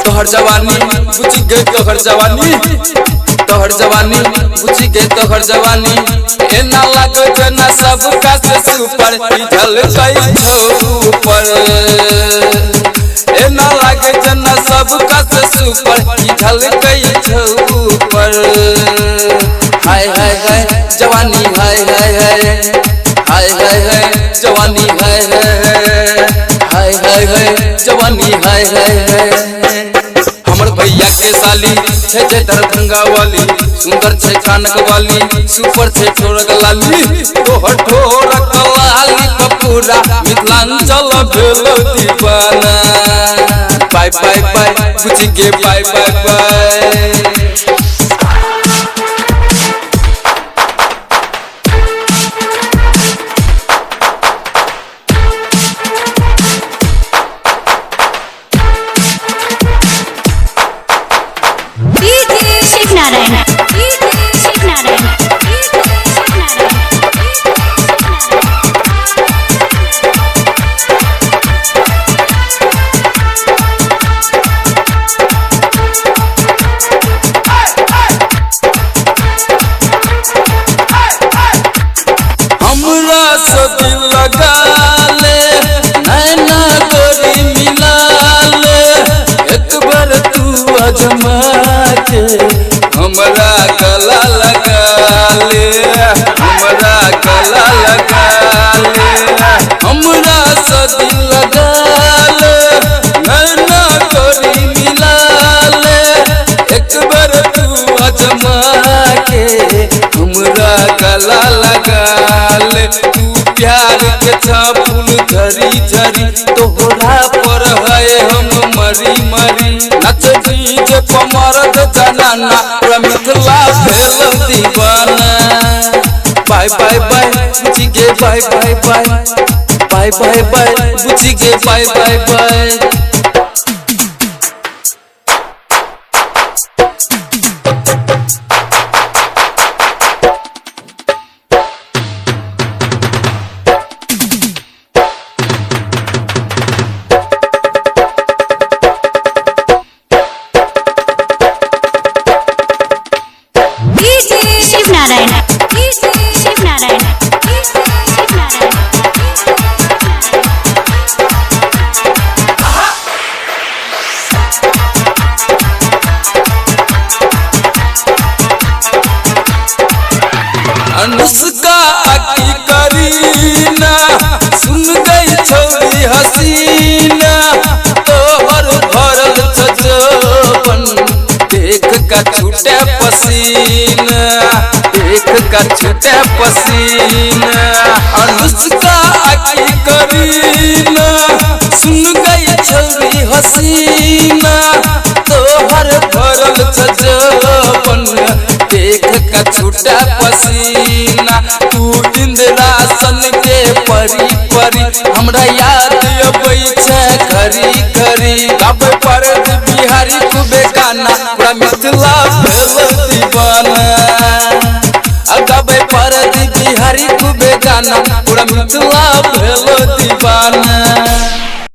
तोहर जवानी बुझ गए तोहर जवानी बुझ गए तोहर जवानी एना लागो जना सब का से सुपर ढल गई ऊपर एना लागे जना सब का से सुपर ढल गई ऊपर हाय हाय हाय जवानी हाय हाय हाय हाय हाय हाय जवानी हाय हाय हाय हाय जवानी हाय हाय हमर भैया के साली छे दरभंगा वाली सुंदर छे कानक वाली सुपर छे ठोरक लाली तोहर ठोरक लाली पूरा मिथिलांचल भेल दीवाना बाय बाय बाय बुझ गे बाय बाय बाय हमरा गला लगा ले हमरा गला लगा ले हमरा सदी लगा ले नैना गोरी मिला ले एक बार तू अजमा के हमरा गला लगा ले तू प्यार के फूल झरी झरी तोहरा पर है हम मरी मरी नच डीजे पमरद जनाना पूरा मिथिला भेल दीवाना बाय बाय बाय बुझ गे bye bye bye bye bye bye बुझ गे बाय बाय बाय अनुष्का की करीना सुन गई छोरी हसीना तोहर भरल छजबन देख का छूटे पसीना देख का छूटे पसीना अनुष्का की करीना सुन गई छोरी हसीना तोहर भरल छजबन देख का छूटा पसीना तू इंद्रासन के परी परी हमरा याद अबै छै घरी घरी गाबै पर बिहारी खूबे गाना पूरा मिथिला भेल दीवाना गाबै पर बिहारी खूबे गाना पूरा मिथिला भेल दीवाना।